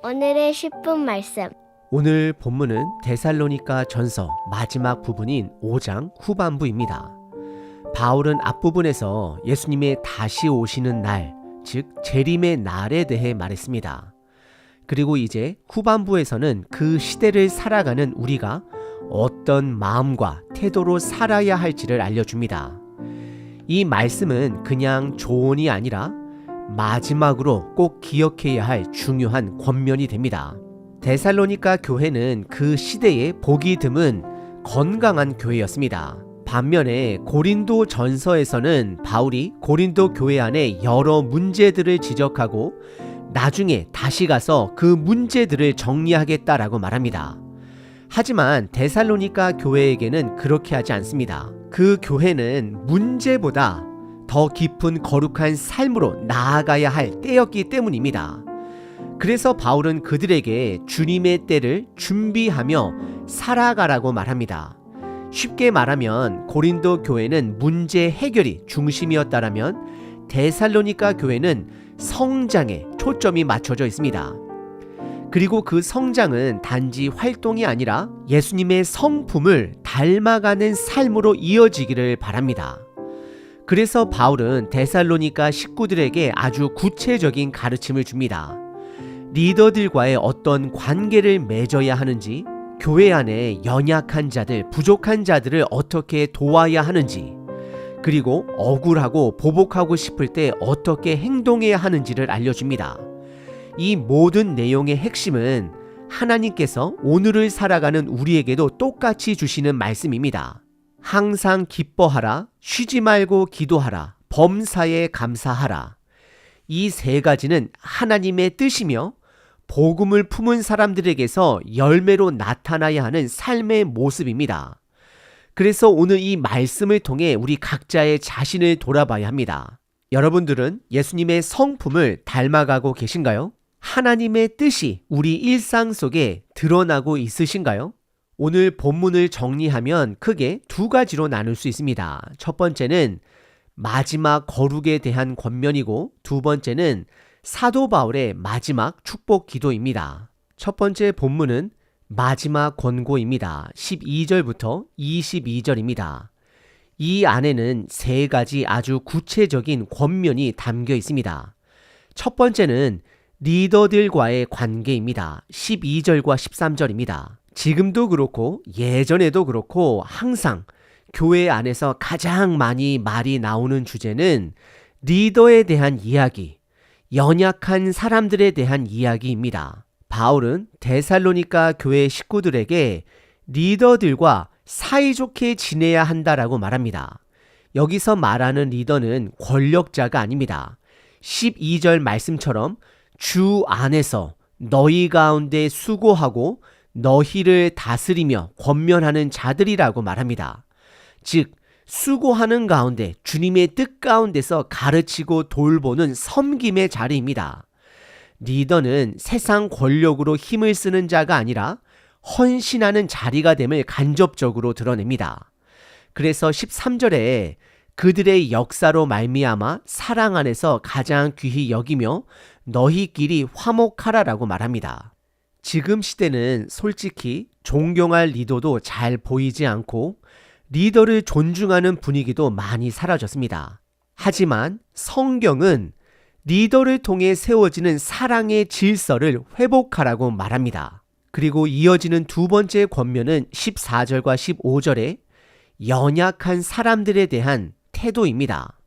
오늘의 10분 말씀. 오늘 본문은 데살로니가 전서 마지막 부분인 5장 후반부입니다. 바울은 앞부분에서 예수님의 다시 오시는 날, 즉 재림의 날에 대해 말했습니다. 그리고 이제 후반부에서는 그 시대를 살아가는 우리가 어떤 마음과 태도로 살아야 할지를 알려줍니다. 이 말씀은 그냥 조언이 아니라 마지막으로 꼭 기억해야 할 중요한 권면이 됩니다. 데살로니가 교회는 그 시대에 보기 드문 건강한 교회였습니다. 반면에 고린도 전서에서는 바울이 고린도 교회 안에 여러 문제들을 지적하고 나중에 다시 가서 그 문제들을 정리하겠다라고 말합니다. 하지만 데살로니가 교회에게는 그렇게 하지 않습니다. 그 교회는 문제보다 더 깊은 거룩한 삶으로 나아가야 할 때였기 때문입니다. 그래서 바울은 그들에게 주님의 때를 준비하며 살아가라고 말합니다. 쉽게 말하면 고린도 교회는 문제 해결이 중심이었다라면 데살로니가 교회는 성장에 초점이 맞춰져 있습니다. 그리고 그 성장은 단지 활동이 아니라 예수님의 성품을 닮아가는 삶으로 이어지기를 바랍니다. 그래서 바울은 데살로니가 식구들에게 아주 구체적인 가르침을 줍니다. 리더들과의 어떤 관계를 맺어야 하는지, 교회 안에 연약한 자들, 부족한 자들을 어떻게 도와야 하는지, 그리고 억울하고 보복하고 싶을 때 어떻게 행동해야 하는지를 알려줍니다. 이 모든 내용의 핵심은 하나님께서 오늘을 살아가는 우리에게도 똑같이 주시는 말씀입니다. 항상 기뻐하라, 쉬지 말고 기도하라, 범사에 감사하라. 이 세 가지는 하나님의 뜻이며 복음을 품은 사람들에게서 열매로 나타나야 하는 삶의 모습입니다. 그래서 오늘 이 말씀을 통해 우리 각자의 자신을 돌아봐야 합니다. 여러분들은 예수님의 성품을 닮아가고 계신가요? 하나님의 뜻이 우리 일상 속에 드러나고 있으신가요? 오늘 본문을 정리하면 크게 두 가지로 나눌 수 있습니다. 첫 번째는 마지막 거룩에 대한 권면이고, 두 번째는 사도 바울의 마지막 축복 기도입니다. 첫 번째 본문은 마지막 권고입니다. 12절부터 22절입니다. 이 안에는 세 가지 아주 구체적인 권면이 담겨 있습니다. 첫 번째는 리더들과의 관계입니다. 12절과 13절입니다. 지금도 그렇고 예전에도 그렇고 항상 교회 안에서 가장 많이 말이 나오는 주제는 리더에 대한 이야기, 연약한 사람들에 대한 이야기입니다. 바울은 데살로니가 교회 식구들에게 리더들과 사이좋게 지내야 한다라고 말합니다. 여기서 말하는 리더는 권력자가 아닙니다. 12절 말씀처럼 주 안에서 너희 가운데 수고하고 너희를 다스리며 권면하는 자들이라고 말합니다. 즉 수고하는 가운데 주님의 뜻 가운데서 가르치고 돌보는 섬김의 자리입니다. 리더는 세상 권력으로 힘을 쓰는 자가 아니라 헌신하는 자리가 됨을 간접적으로 드러냅니다. 그래서 13절에 그들의 역사로 말미암아 사랑 안에서 가장 귀히 여기며 너희끼리 화목하라라고 말합니다. 지금 시대는 솔직히 존경할 리더도 잘 보이지 않고 리더를 존중하는 분위기도 많이 사라졌습니다. 하지만 성경은 리더를 통해 세워지는 사랑의 질서를 회복하라고 말합니다. 그리고 이어지는 두 번째 권면은 14절과 15절에 연약한 사람들에 대한 태도입니다.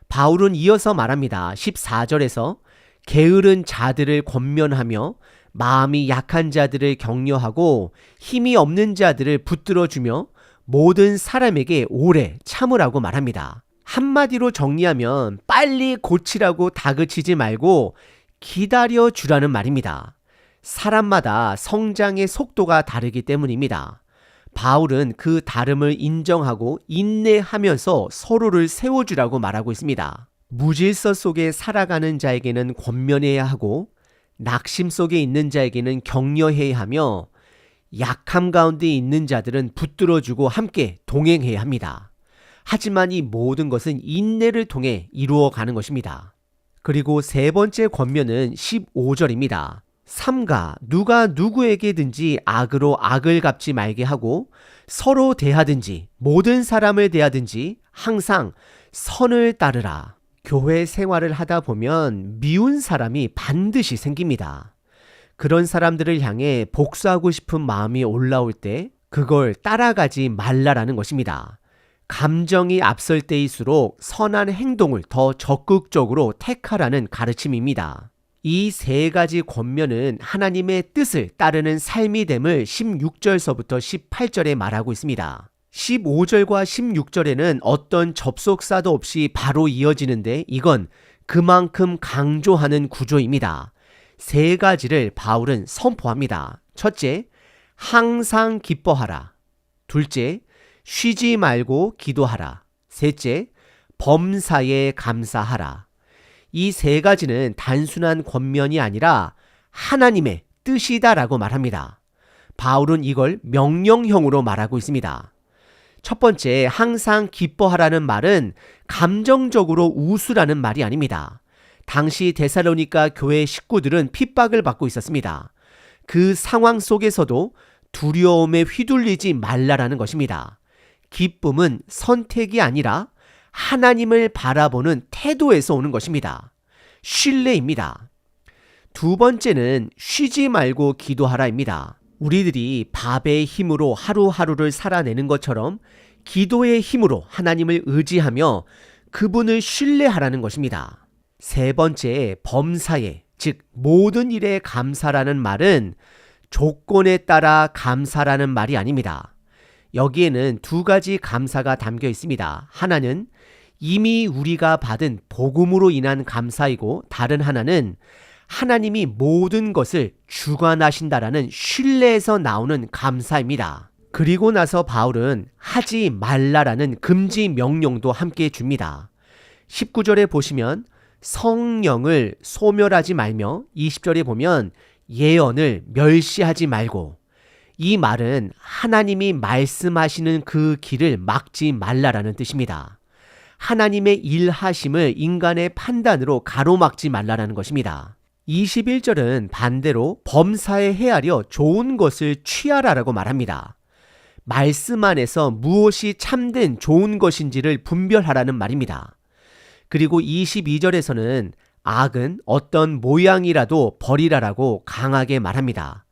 바울은 이어서 말합니다. 14절에서 게으른 자들을 권면하며 마음이 약한 자들을 격려하고 힘이 없는 자들을 붙들어주며 모든 사람에게 오래 참으라고 말합니다. 한마디로 정리하면 빨리 고치라고 다그치지 말고 기다려 주라는 말입니다. 사람마다 성장의 속도가 다르기 때문입니다. 바울은 그 다름을 인정하고 인내하면서 서로를 세워주라고 말하고 있습니다. 무질서 속에 살아가는 자에게는 권면해야 하고 낙심 속에 있는 자에게는 격려해야 하며 약함 가운데 있는 자들은 붙들어주고 함께 동행해야 합니다. 하지만 이 모든 것은 인내를 통해 이루어가는 것입니다. 그리고 세 번째 권면은 15절입니다. 삼가 누가 누구에게든지 악으로 악을 갚지 말게 하고 서로 대하든지 모든 사람을 대하든지 항상 선을 따르라. 교회 생활을 하다 보면 미운 사람이 반드시 생깁니다. 그런 사람들을 향해 복수하고 싶은 마음이 올라올 때 그걸 따라가지 말라라는 것입니다. 감정이 앞설 때일수록 선한 행동을 더 적극적으로 택하라는 가르침입니다. 이 세 가지 권면은 하나님의 뜻을 따르는 삶이 됨을 16절서부터 18절에 말하고 있습니다. 15절과 16절에는 어떤 접속사도 없이 바로 이어지는데 이건 그만큼 강조하는 구조입니다. 세 가지를 바울은 선포합니다. 첫째, 항상 기뻐하라. 둘째, 쉬지 말고 기도하라. 셋째, 범사에 감사하라. 이 세 가지는 단순한 권면이 아니라 하나님의 뜻이다라고 말합니다. 바울은 이걸 명령형으로 말하고 있습니다. 첫 번째, 항상 기뻐하라는 말은 감정적으로 웃으라는 말이 아닙니다. 당시 데살로니가 교회 식구들은 핍박을 받고 있었습니다. 그 상황 속에서도 두려움에 휘둘리지 말라라는 것입니다. 기쁨은 선택이 아니라 하나님을 바라보는 태도에서 오는 것입니다. 신뢰입니다. 두 번째는 쉬지 말고 기도하라입니다. 우리들이 밥의 힘으로 하루하루를 살아내는 것처럼 기도의 힘으로 하나님을 의지하며 그분을 신뢰하라는 것입니다. 세 번째, 범사에, 즉 모든 일에 감사라는 말은 조건에 따라 감사라는 말이 아닙니다. 여기에는 두 가지 감사가 담겨 있습니다. 하나는 이미 우리가 받은 복음으로 인한 감사이고 다른 하나는 하나님이 모든 것을 주관하신다라는 신뢰에서 나오는 감사입니다. 그리고 나서 바울은 하지 말라라는 금지 명령도 함께 줍니다. 19절에 보시면 성령을 소멸하지 말며 20절에 보면 예언을 멸시하지 말고 이 말은 하나님이 말씀하시는 그 길을 막지 말라라는 뜻입니다. 하나님의 일하심을 인간의 판단으로 가로막지 말라라는 것입니다. 21절은 반대로 범사에 헤아려 좋은 것을 취하라라고 말합니다. 말씀 안에서 무엇이 참된 좋은 것인지를 분별하라는 말입니다. 그리고 22절에서는 악은 어떤 모양이라도 버리라라고 강하게 말합니다.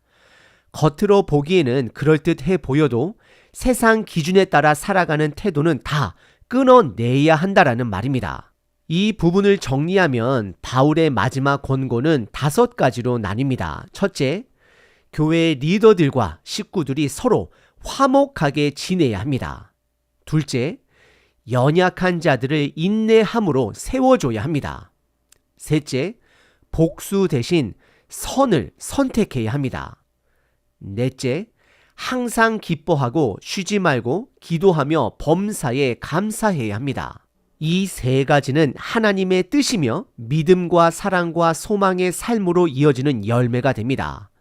겉으로 보기에는 그럴듯해 보여도 세상 기준에 따라 살아가는 태도는 다 끊어내야 한다라는 말입니다. 이 부분을 정리하면 바울의 마지막 권고는 5가지로 나뉩니다. 첫째, 교회 리더들과 식구들이 서로 화목하게 지내야 합니다. 둘째, 연약한 자들을 인내함으로 세워줘야 합니다. 셋째, 복수 대신 선을 선택해야 합니다. 넷째, 항상 기뻐하고 쉬지 말고 기도하며 범사에 감사해야 합니다. 이 세 가지는 하나님의 뜻이며 믿음과 사랑과 소망의 삶으로 이어지는 열매가 됩니다.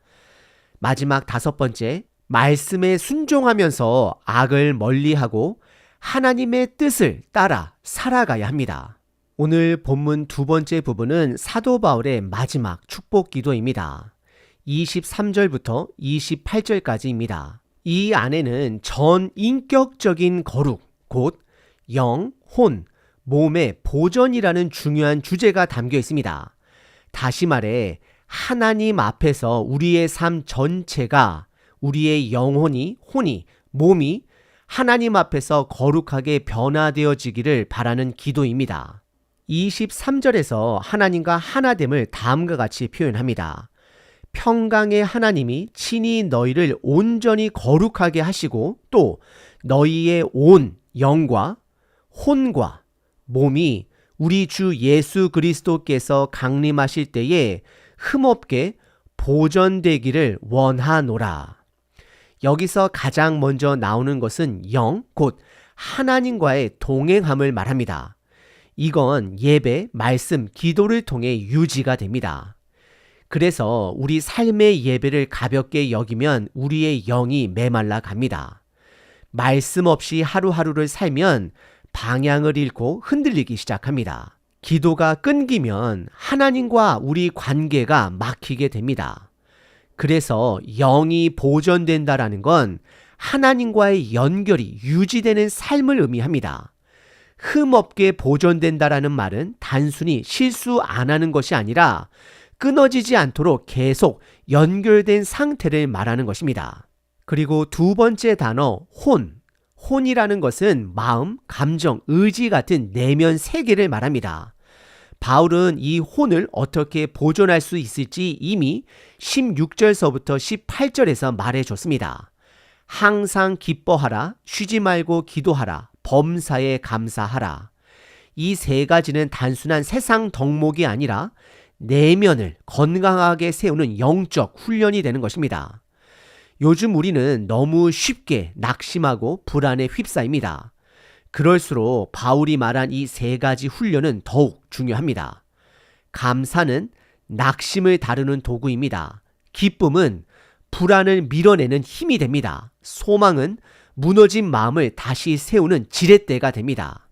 마지막 5번째, 말씀에 순종하면서 악을 멀리하고 하나님의 뜻을 따라 살아가야 합니다. 오늘 본문 2번째 부분은 사도 바울의 마지막 축복 기도입니다. 23절부터 28절까지입니다. 이 안에는 전인격적인 거룩, 곧 영, 혼, 몸의 보전이라는 중요한 주제가 담겨 있습니다. 다시 말해 하나님 앞에서 우리의 삶 전체가 우리의 영혼이, 혼이, 몸이 하나님 앞에서 거룩하게 변화되어지기를 바라는 기도입니다. 23절에서 하나님과 하나됨을 다음과 같이 표현합니다. 평강의 하나님이 친히 너희를 온전히 거룩하게 하시고 또 너희의 온 영과 혼과 몸이 우리 주 예수 그리스도께서 강림하실 때에 흠없게 보존되기를 원하노라. 여기서 가장 먼저 나오는 것은 영, 곧 하나님과의 동행함을 말합니다. 이건 예배, 말씀, 기도를 통해 유지가 됩니다. 그래서 우리 삶의 예배를 가볍게 여기면 우리의 영이 메말라 갑니다. 말씀 없이 하루하루를 살면 방향을 잃고 흔들리기 시작합니다. 기도가 끊기면 하나님과 우리 관계가 막히게 됩니다. 그래서 영이 보존된다라는 건 하나님과의 연결이 유지되는 삶을 의미합니다. 흠없게 보존된다라는 말은 단순히 실수 안 하는 것이 아니라 끊어지지 않도록 계속 연결된 상태를 말하는 것입니다. 그리고 두 번째 단어 혼. 혼이라는 것은 마음, 감정, 의지 같은 내면 세계를 말합니다. 바울은 이 혼을 어떻게 보존할 수 있을지 이미 16절서부터 18절에서 말해줬습니다. 항상 기뻐하라, 쉬지 말고 기도하라, 범사에 감사하라. 이 세 가지는 단순한 세상 덕목이 아니라 내면을 건강하게 세우는 영적 훈련이 되는 것입니다. 요즘 우리는 너무 쉽게 낙심하고 불안에 휩싸입니다. 그럴수록 바울이 말한 이 세 가지 훈련은 더욱 중요합니다. 감사는 낙심을 다루는 도구입니다. 기쁨은 불안을 밀어내는 힘이 됩니다. 소망은 무너진 마음을 다시 세우는 지렛대가 됩니다.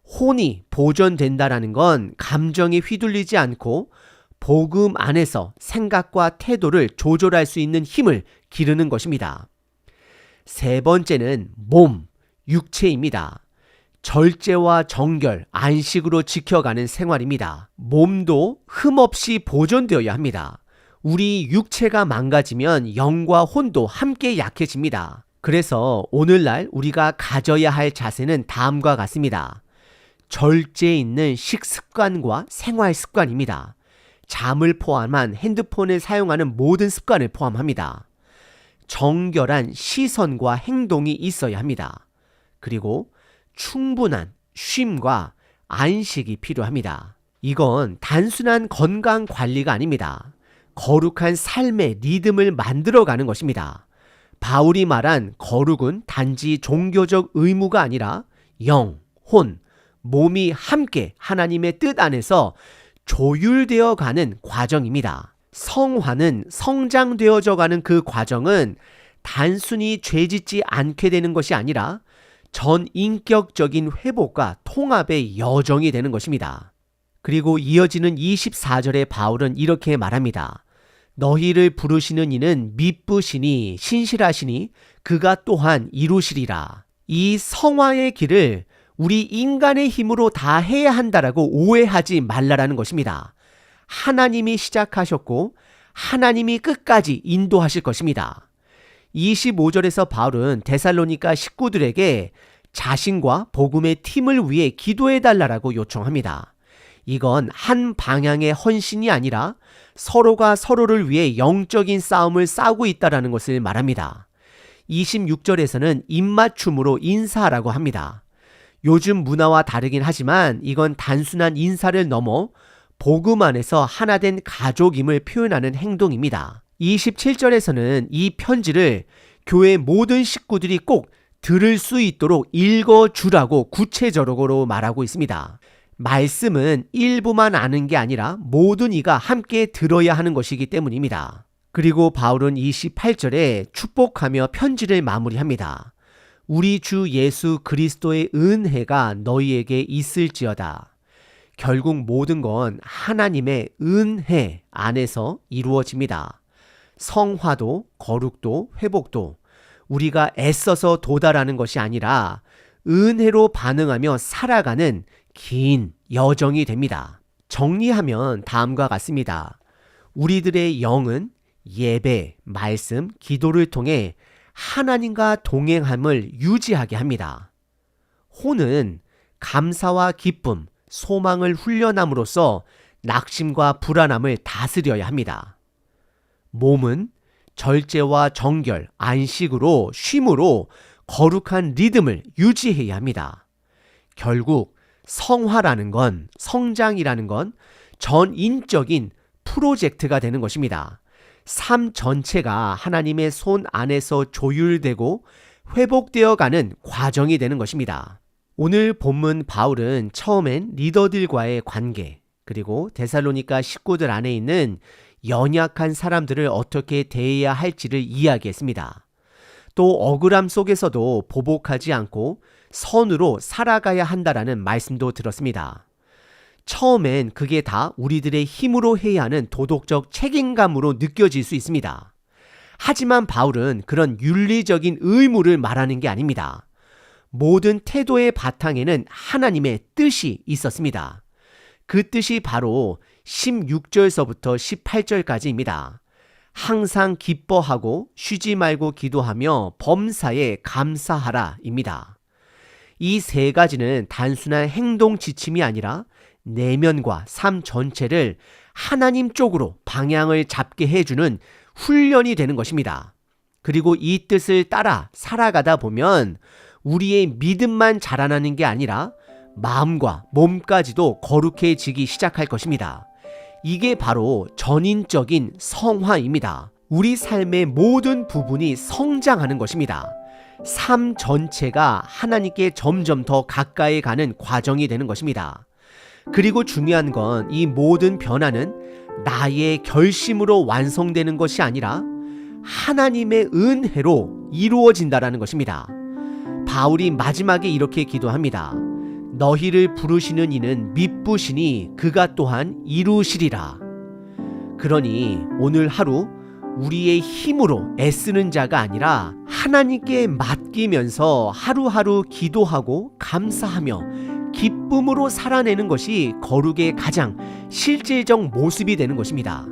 혼이 보존된다라는 건 감정에 휘둘리지 않고 복음 안에서 생각과 태도를 조절할 수 있는 힘을 기르는 것입니다. 세 번째는 몸, 육체입니다. 절제와 정결, 안식으로 지켜가는 생활입니다. 몸도 흠없이 보존되어야 합니다. 우리 육체가 망가지면 영과 혼도 함께 약해집니다. 그래서 오늘날 우리가 가져야 할 자세는 다음과 같습니다. 절제 있는 식습관과 생활 습관입니다. 잠을 포함한 핸드폰을 사용하는 모든 습관을 포함합니다. 정결한 시선과 행동이 있어야 합니다. 그리고 충분한 쉼과 안식이 필요합니다. 이건 단순한 건강 관리가 아닙니다. 거룩한 삶의 리듬을 만들어가는 것입니다. 바울이 말한 거룩은 단지 종교적 의무가 아니라 영, 혼, 몸이 함께 하나님의 뜻 안에서 조율되어 가는 과정입니다. 성화는 성장되어져 가는 그 과정은 단순히 죄짓지 않게 되는 것이 아니라 전 인격적인 회복과 통합의 여정이 되는 것입니다. 그리고 이어지는 24절에 바울은 이렇게 말합니다. 너희를 부르시는 이는 미쁘시니 신실하시니 그가 또한 이루시리라. 이 성화의 길을 우리 인간의 힘으로 다 해야 한다라고 오해하지 말라라는 것입니다. 하나님이 시작하셨고 하나님이 끝까지 인도하실 것입니다. 25절에서 바울은 데살로니가 식구들에게 자신과 복음의 팀을 위해 기도해달라고 요청합니다. 이건 한 방향의 헌신이 아니라 서로가 서로를 위해 영적인 싸움을 싸우고 있다는 것을 말합니다. 26절에서는 입맞춤으로 인사하라고 합니다. 요즘 문화와 다르긴 하지만 이건 단순한 인사를 넘어 복음 안에서 하나된 가족임을 표현하는 행동입니다. 27절에서는 이 편지를 교회 모든 식구들이 꼭 들을 수 있도록 읽어주라고 구체적으로 말하고 있습니다. 말씀은 일부만 아는 게 아니라 모든 이가 함께 들어야 하는 것이기 때문입니다. 그리고 바울은 28절에 축복하며 편지를 마무리합니다. 우리 주 예수 그리스도의 은혜가 너희에게 있을지어다. 결국 모든 건 하나님의 은혜 안에서 이루어집니다. 성화도 거룩도 회복도 우리가 애써서 도달하는 것이 아니라 은혜로 반응하며 살아가는 긴 여정이 됩니다. 정리하면 다음과 같습니다. 우리들의 영은 예배, 말씀, 기도를 통해 하나님과 동행함을 유지하게 합니다. 혼은 감사와 기쁨, 소망을 훈련함으로써 낙심과 불안함을 다스려야 합니다. 몸은 절제와 정결, 안식으로 쉼으로 거룩한 리듬을 유지해야 합니다. 결국 성화라는 건, 성장이라는 건 전인적인 프로젝트가 되는 것입니다. 삶 전체가 하나님의 손 안에서 조율되고 회복되어 가는 과정이 되는 것입니다. 오늘 본문 바울은 처음엔 리더들과의 관계, 그리고 데살로니가 식구들 안에 있는 연약한 사람들을 어떻게 대해야 할지를 이야기했습니다. 또 억울함 속에서도 보복하지 않고 선으로 살아가야 한다라는 말씀도 들었습니다. 처음엔 그게 다 우리들의 힘으로 해야 하는 도덕적 책임감으로 느껴질 수 있습니다. 하지만 바울은 그런 윤리적인 의무를 말하는 게 아닙니다. 모든 태도의 바탕에는 하나님의 뜻이 있었습니다. 그 뜻이 바로 16절서부터 18절까지입니다. 항상 기뻐하고 쉬지 말고 기도하며 범사에 감사하라입니다. 이 세 가지는 단순한 행동 지침이 아니라 내면과 삶 전체를 하나님 쪽으로 방향을 잡게 해주는 훈련이 되는 것입니다. 그리고 이 뜻을 따라 살아가다 보면 우리의 믿음만 자라나는 게 아니라 마음과 몸까지도 거룩해지기 시작할 것입니다. 이게 바로 전인적인 성화입니다. 우리 삶의 모든 부분이 성장하는 것입니다. 삶 전체가 하나님께 점점 더 가까이 가는 과정이 되는 것입니다. 그리고 중요한 건 이 모든 변화는 나의 결심으로 완성되는 것이 아니라 하나님의 은혜로 이루어진다라는 것입니다. 바울이 마지막에 이렇게 기도합니다. 너희를 부르시는 이는 미쁘시니 그가 또한 이루시리라. 그러니 오늘 하루 우리의 힘으로 애쓰는 자가 아니라 하나님께 맡기면서 하루하루 기도하고 감사하며 기쁨으로 살아내는 것이 거룩의 가장 실질적 모습이 되는 것입니다.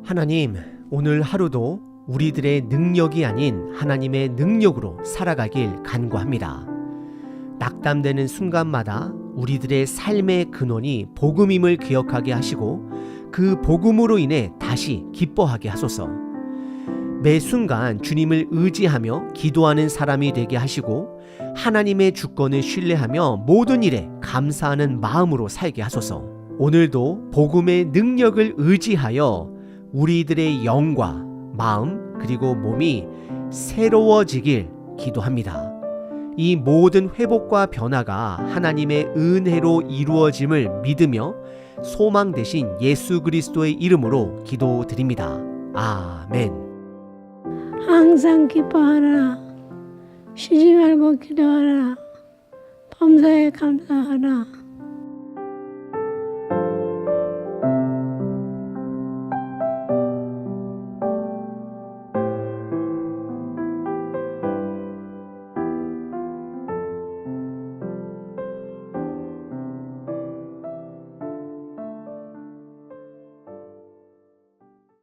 하나님, 오늘 하루도 우리들의 능력이 아닌 하나님의 능력으로 살아가길 간구합니다. 낙담되는 순간마다 우리들의 삶의 근원이 복음임을 기억하게 하시고 그 복음으로 인해 다시 기뻐하게 하소서. 매 순간 주님을 의지하며 기도하는 사람이 되게 하시고 하나님의 주권을 신뢰하며 모든 일에 감사하는 마음으로 살게 하소서. 오늘도 복음의 능력을 의지하여 우리들의 영과 마음 그리고 몸이 새로워지길 기도합니다. 이 모든 회복과 변화가 하나님의 은혜로 이루어짐을 믿으며 소망 되신 예수 그리스도의 이름으로 기도드립니다. 아멘. 항상 기뻐하라. 쉬지 말고 기도하라. 범사에 감사하라.